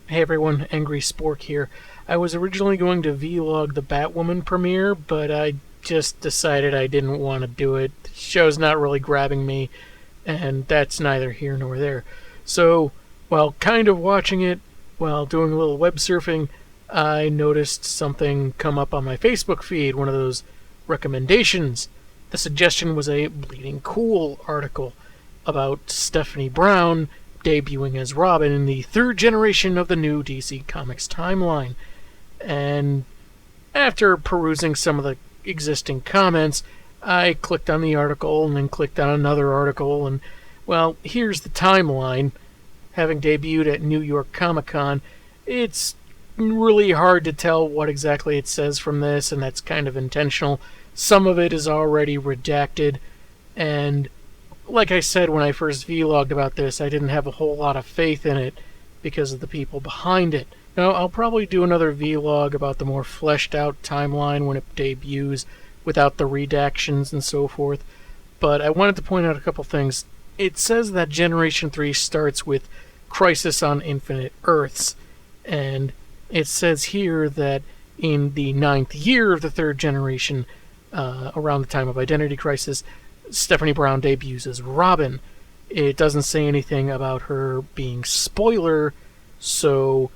Hey everyone, Angry Spork here. I was originally going to vlog the Batwoman premiere, but I just decided I didn't want to do it. The show's not really grabbing me, and that's neither here nor there. So, while kind of watching it, while doing a little web surfing, I noticed something come up on my Facebook feed, one of those recommendations. The suggestion was a Bleeding Cool article about Stephanie Brown debuting as Robin in the third generation of the new DC Comics timeline. And after perusing some of the existing comments, I clicked on the article and then clicked on another article, and, well, here's the timeline. Having debuted at New York Comic Con, it's really hard to tell what exactly it says from this, and that's kind of intentional. Some of it is already redacted, and like I said when I first vlogged about this, I didn't have a whole lot of faith in it because of the people behind it. Now, I'll probably do another vlog about the more fleshed out timeline when it debuts without the redactions and so forth, but I wanted to point out a couple things. It says that Generation 3 starts with Crisis on Infinite Earths, and it says here that in the 9th year of the third generation, around the time of Identity Crisis, Stephanie Brown debuts as Robin. It doesn't say anything about her being spoiler, so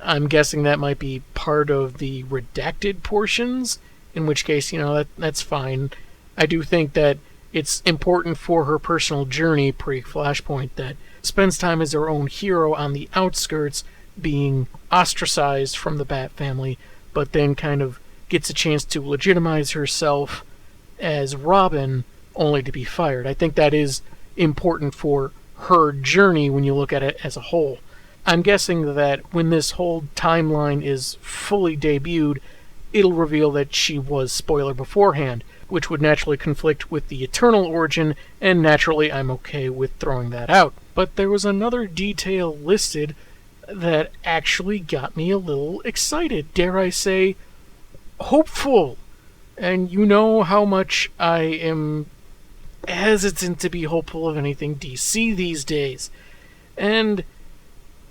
I'm guessing that might be part of the redacted portions, in which case, that's fine. I do think that it's important for her personal journey pre-Flashpoint that spends time as her own hero on the outskirts, being ostracized from the Bat family, but then kind of gets a chance to legitimize herself as Robin, only to be fired. I think that is important for her journey when you look at it as a whole. I'm guessing that when this whole timeline is fully debuted, it'll reveal that she was spoiler beforehand, which would naturally conflict with the Eternal origin, and naturally I'm okay with throwing that out. But there was another detail listed that actually got me a little excited, dare I say, hopeful. And you know how much I am hesitant to be hopeful of anything DC these days. And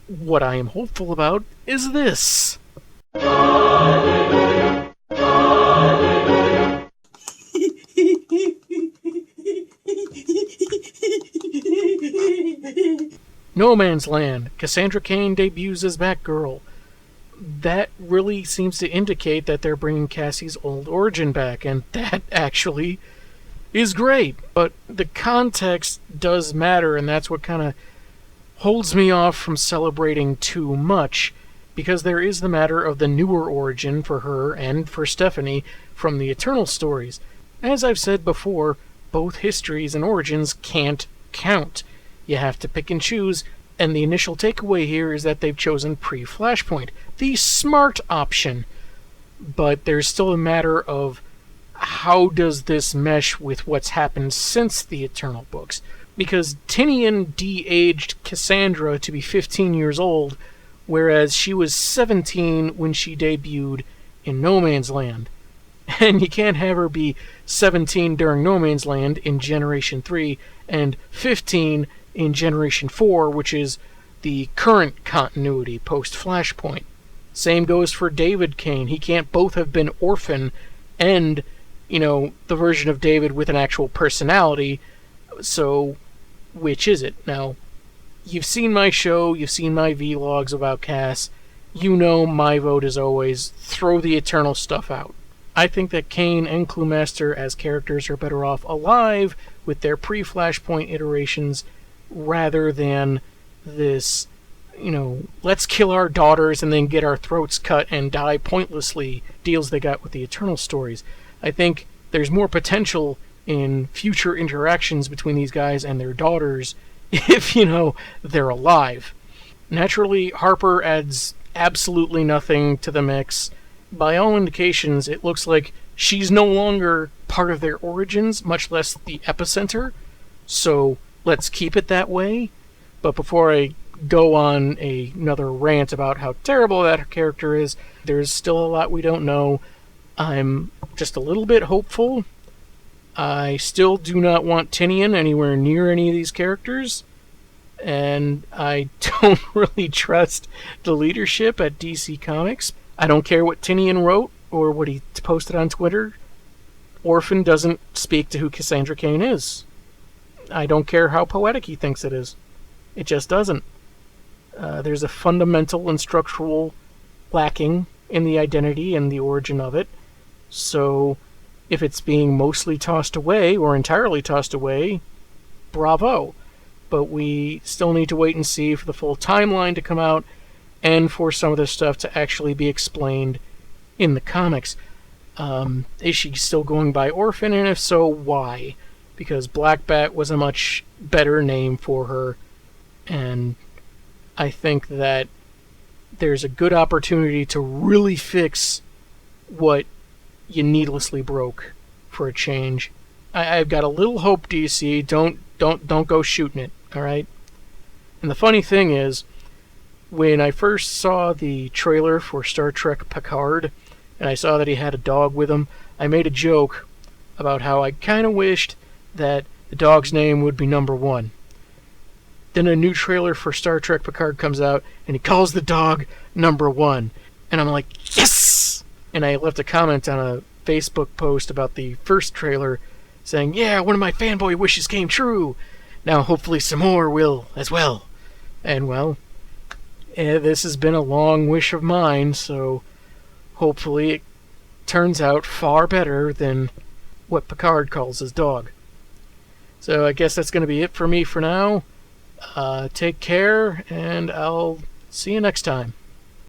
what I am hopeful about is this. No Man's Land. Cassandra Cain debuts as Batgirl. That really seems to indicate that they're bringing Cassie's old origin back, and that actually is great. But the context does matter, and that's what kind of holds me off from celebrating too much, because there is the matter of the newer origin for her and for Stephanie from the Eternal stories. As I've said before, both histories and origins can't count. You have to pick and choose, and the initial takeaway here is that they've chosen pre-Flashpoint, the smart option. But there's still a matter of how does this mesh with what's happened since the Eternal books? Because Tynion de-aged Cassandra to be 15 years old, whereas she was 17 when she debuted in No Man's Land. And you can't have her be 17 during No Man's Land in Generation 3 and 15 in Generation 4, which is the current continuity post-Flashpoint. Same goes for David Cain. He can't both have been Orphan and, the version of David with an actual personality, so which is it? Now, you've seen my show, you've seen my vlogs about Cass, my vote is always throw the Eternal stuff out. I think that Cain and Cluemaster as characters are better off alive with their pre-Flashpoint iterations rather than this, let's kill our daughters and then get our throats cut and die pointlessly deals they got with the Eternal stories. I think there's more potential in future interactions between these guys and their daughters if, they're alive. Naturally, Harper adds absolutely nothing to the mix. By all indications, it looks like she's no longer part of their origins, much less the epicenter, so let's keep it that way. But before I go on another rant about how terrible that character is, there's still a lot we don't know. I'm just a little bit hopeful. I still do not want Tynion anywhere near any of these characters. and I don't really trust the leadership at DC Comics. I don't care what Tinian wrote or what he posted on Twitter. Orphan doesn't speak to who Cassandra Cain is. I don't care how poetic he thinks it is. It just doesn't. There's a fundamental and structural lacking in the identity and the origin of it. So, if it's being mostly tossed away or entirely tossed away, bravo. But we still need to wait and see for the full timeline to come out and for some of this stuff to actually be explained in the comics. Is she still going by Orphan, and if so, why? Because Black Bat was a much better name for her, and I think that there's a good opportunity to really fix what you needlessly broke for a change. I've got a little hope, DC. Don't go shooting it, all right? And the funny thing is, when I first saw the trailer for Star Trek Picard, and I saw that he had a dog with him, I made a joke about how I kind of wished that the dog's name would be Number One. Then a new trailer for Star Trek Picard comes out, and he calls the dog Number One. And I'm like, yes! And I left a comment on a Facebook post about the first trailer saying, yeah, one of my fanboy wishes came true. Now hopefully some more will as well. And well, this has been a long wish of mine, so hopefully it turns out far better than what Picard calls his dog. So I guess that's going to be it for me for now. Take care, and I'll see you next time.